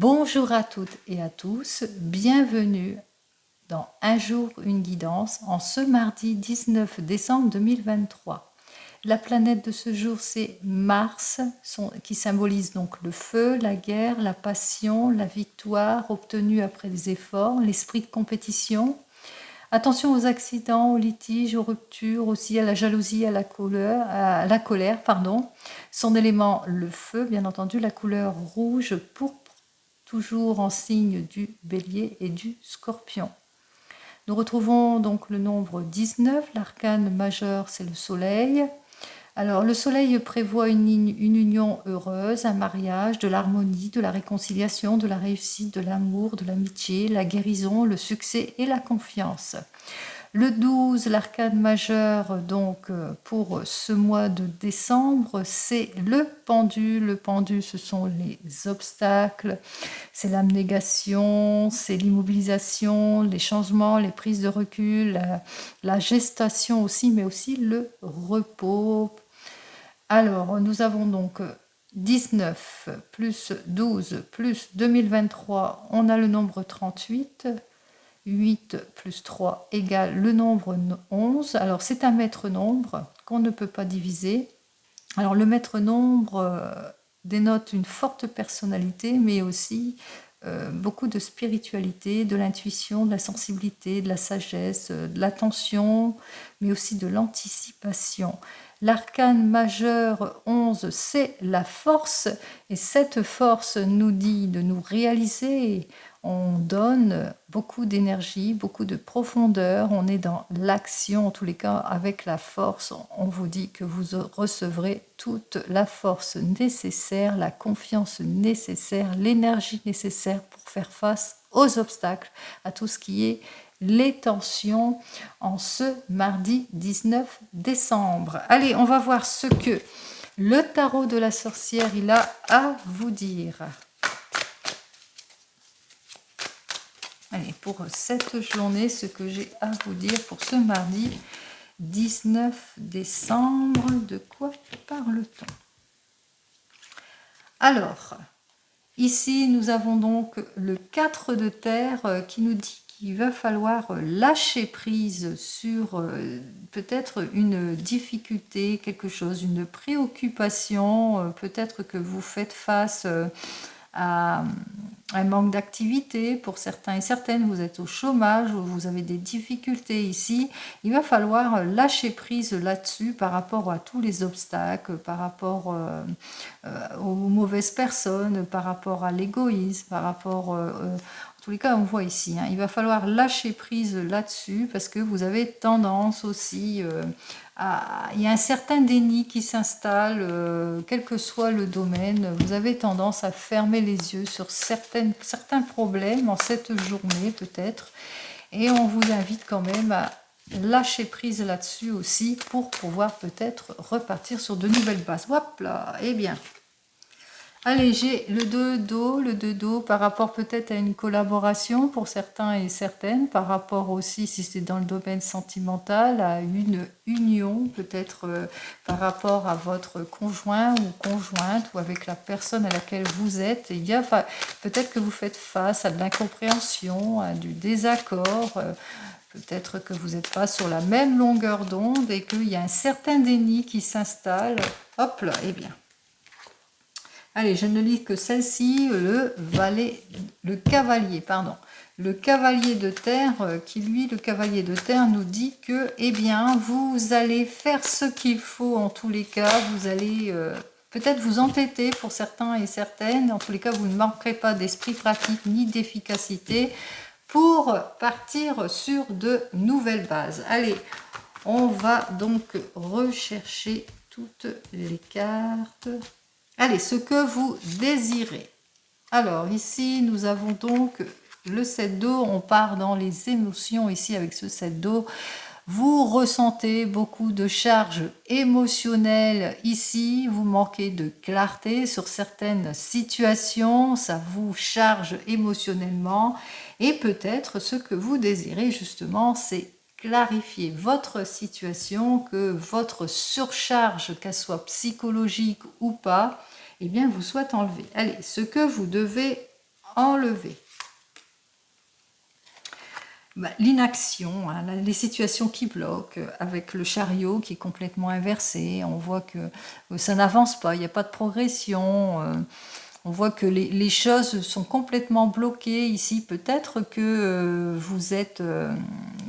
Bonjour à toutes et à tous, bienvenue dans Un jour, une guidance en ce mardi 19 décembre 2023. La planète de ce jour, c'est Mars, qui symbolise donc le feu, la guerre, la passion, la victoire obtenue après des efforts, l'esprit de compétition. Attention aux accidents, aux litiges, aux ruptures, aussi à la jalousie, à la colère, pardon. Son élément, le feu, bien entendu, la couleur rouge, pourpre, toujours en signe du bélier et du scorpion. Nous retrouvons donc le nombre 19, l'arcane majeur c'est le soleil. Alors le soleil prévoit une union heureuse, un mariage, de l'harmonie, de la réconciliation, de la réussite, de l'amour, de l'amitié, la guérison, le succès et la confiance. Le 12, l'arcane majeur, donc pour ce mois de décembre, c'est le pendu. Le pendu, ce sont les obstacles, c'est l'abnégation, c'est l'immobilisation, les changements, les prises de recul, la gestation aussi, mais aussi le repos. Alors, nous avons donc 19 plus 12 plus 2023, on a le nombre 38. 8 plus 3 égale le nombre 11. Alors, c'est un maître nombre qu'on ne peut pas diviser. Alors, le maître nombre dénote une forte personnalité, mais aussi beaucoup de spiritualité, de l'intuition, de la sensibilité, de la sagesse, de l'attention, mais aussi de l'anticipation. L'arcane majeur 11, c'est la force, et cette force nous dit de nous réaliser. On donne beaucoup d'énergie, beaucoup de profondeur, on est dans l'action, en tous les cas avec la force. On vous dit que vous recevrez toute la force nécessaire, la confiance nécessaire, l'énergie nécessaire pour faire face aux obstacles, à tout ce qui est les tensions en ce mardi 19 décembre. Allez, on va voir ce que le tarot de la sorcière il a à vous dire. Allez, pour cette journée, ce que j'ai à vous dire pour ce mardi 19 décembre, de quoi parle-t-on? Alors, ici, nous avons donc le 4 de terre qui nous dit qu'il va falloir lâcher prise sur peut-être une difficulté, quelque chose, une préoccupation, peut-être que vous faites face à un manque d'activité pour certains et certaines, vous êtes au chômage ou vous avez des difficultés ici, il va falloir lâcher prise là-dessus par rapport à tous les obstacles, par rapport aux mauvaises personnes, par rapport à l'égoïsme, par rapport... en tous les cas, on voit ici, il va falloir lâcher prise là-dessus parce que vous avez tendance aussi il y a un certain déni qui s'installe, quel que soit le domaine. Vous avez tendance à fermer les yeux sur certains problèmes en cette journée peut-être. Et on vous invite quand même à lâcher prise là-dessus aussi pour pouvoir peut-être repartir sur de nouvelles bases. Hop là, eh bien. Allez, j'ai le 2 d'eau par rapport peut-être à une collaboration pour certains et certaines, par rapport aussi, si c'est dans le domaine sentimental, à une union, peut-être par rapport à votre conjoint ou conjointe ou avec la personne à laquelle vous êtes. Il y a peut-être que vous faites face à de l'incompréhension, à du désaccord, peut-être que vous n'êtes pas sur la même longueur d'onde et qu'il y a un certain déni qui s'installe. Hop là, eh bien. Allez, je ne lis que celle-ci, le cavalier, pardon. Le cavalier de terre, le cavalier de terre nous dit que, eh bien, vous allez faire ce qu'il faut en tous les cas, vous allez peut-être vous entêter pour certains et certaines, en tous les cas, vous ne manquerez pas d'esprit pratique ni d'efficacité pour partir sur de nouvelles bases. Allez, on va donc rechercher toutes les cartes. Allez, ce que vous désirez. Alors, ici, nous avons donc le 7 d'eau. On part dans les émotions ici avec ce 7 d'eau. Vous ressentez beaucoup de charges émotionnelles ici. Vous manquez de clarté sur certaines situations. Ça vous charge émotionnellement. Et peut-être ce que vous désirez justement, c'est clarifier votre situation, que votre surcharge, qu'elle soit psychologique ou pas, eh bien, vous soit enlevée. Allez, ce que vous devez enlever. L'inaction, hein, les situations qui bloquent, avec le chariot qui est complètement inversé, on voit que ça n'avance pas, il n'y a pas de progression, on voit que les choses sont complètement bloquées ici. Peut-être que vous êtes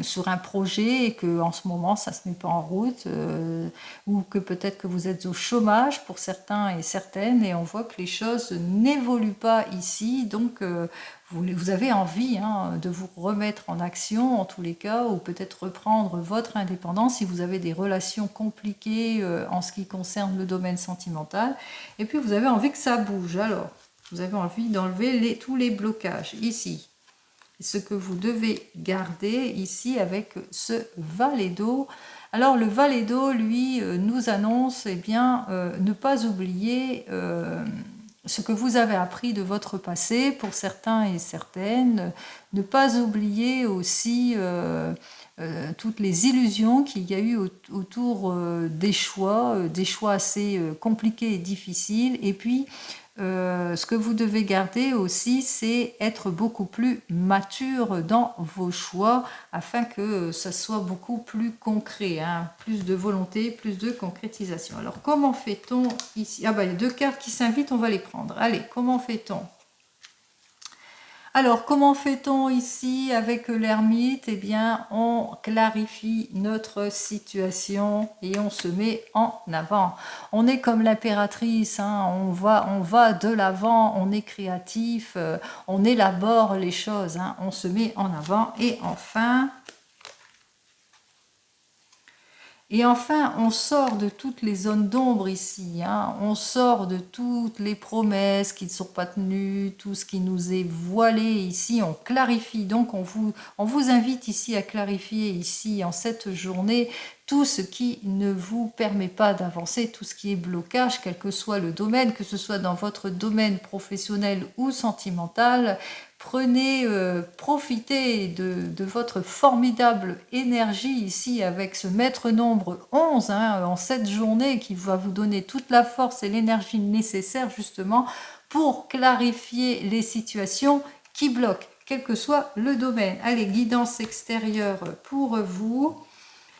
sur un projet et que en ce moment ça se met pas en route, ou que peut-être que vous êtes au chômage pour certains et certaines, et on voit que les choses n'évoluent pas ici. Donc vous avez envie, hein, de vous remettre en action en tous les cas, ou peut-être reprendre votre indépendance si vous avez des relations compliquées en ce qui concerne le domaine sentimental. Et puis vous avez envie que ça bouge. Alors, vous avez envie d'enlever tous les blocages ici. Ce que vous devez garder ici avec ce valet d'eau. Alors le valet d'eau, lui, nous annonce, eh bien, ne pas oublier ce que vous avez appris de votre passé pour certains et certaines, ne pas oublier aussi toutes les illusions qu'il y a eu autour des choix assez compliqués et difficiles. Et puis, ce que vous devez garder aussi, c'est être beaucoup plus mature dans vos choix afin que ça soit beaucoup plus concret, hein, plus de volonté, plus de concrétisation. Alors, comment fait-on ici? Ah ben, il y a 2 cartes qui s'invitent, on va les prendre. Allez, comment fait-on? Alors, comment fait-on ici avec l'ermite? Eh bien, on clarifie notre situation et on se met en avant. On est comme l'impératrice, hein, on va de l'avant, on est créatif, on élabore les choses, hein, on se met en avant. Et enfin, on sort de toutes les zones d'ombre ici, hein. On sort de toutes les promesses qui ne sont pas tenues, tout ce qui nous est voilé ici, on clarifie. Donc on vous invite ici à clarifier ici en cette journée tout ce qui ne vous permet pas d'avancer, tout ce qui est blocage, quel que soit le domaine, que ce soit dans votre domaine professionnel ou sentimental. Prenez, profitez de votre formidable énergie ici avec ce maître nombre 11, hein, en cette journée qui va vous donner toute la force et l'énergie nécessaire justement pour clarifier les situations qui bloquent, quel que soit le domaine. Allez, guidance extérieure pour vous.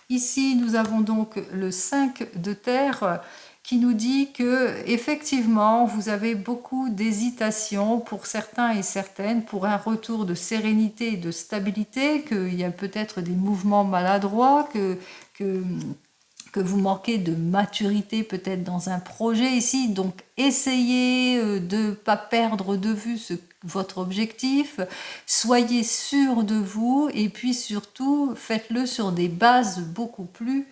Ici, nous avons donc le 5 de terre qui nous dit que effectivement vous avez beaucoup d'hésitation pour certains et certaines, pour un retour de sérénité et de stabilité, qu'il y a peut-être des mouvements maladroits, que vous manquez de maturité peut-être dans un projet ici. Donc essayez de ne pas perdre de vue votre objectif, soyez sûr de vous et puis surtout faites-le sur des bases beaucoup plus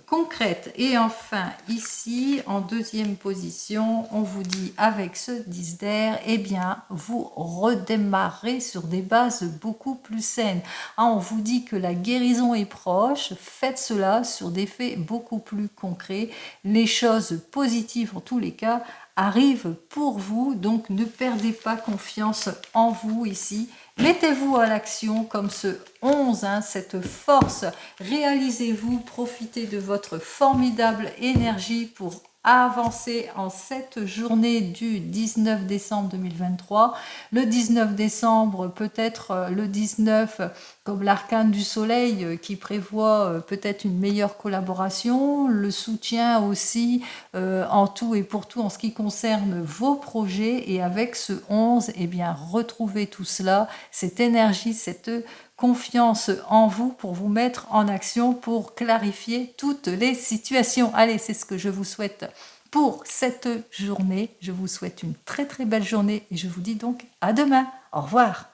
concrètes. Et enfin ici en deuxième position, on vous dit avec ce 10 d'air, eh bien vous redémarrez sur des bases beaucoup plus saines. On vous dit que la guérison est proche, faites cela sur des faits beaucoup plus concrets. Les choses positives en tous les cas arrivent pour vous, donc ne perdez pas confiance en vous ici. Mettez-vous à l'action comme ce 11, hein, cette force, réalisez-vous, profitez de votre formidable énergie pour avancer en cette journée du 19 décembre 2023. Le 19 décembre, peut-être le 19, comme l'arcane du soleil qui prévoit peut-être une meilleure collaboration, le soutien aussi en tout et pour tout en ce qui concerne vos projets. Et avec ce 11, eh bien, retrouvez tout cela, cette énergie, cette confiance en vous pour vous mettre en action, pour clarifier toutes les situations. Allez, c'est ce que je vous souhaite pour cette journée. Je vous souhaite une très très belle journée et je vous dis donc à demain. Au revoir.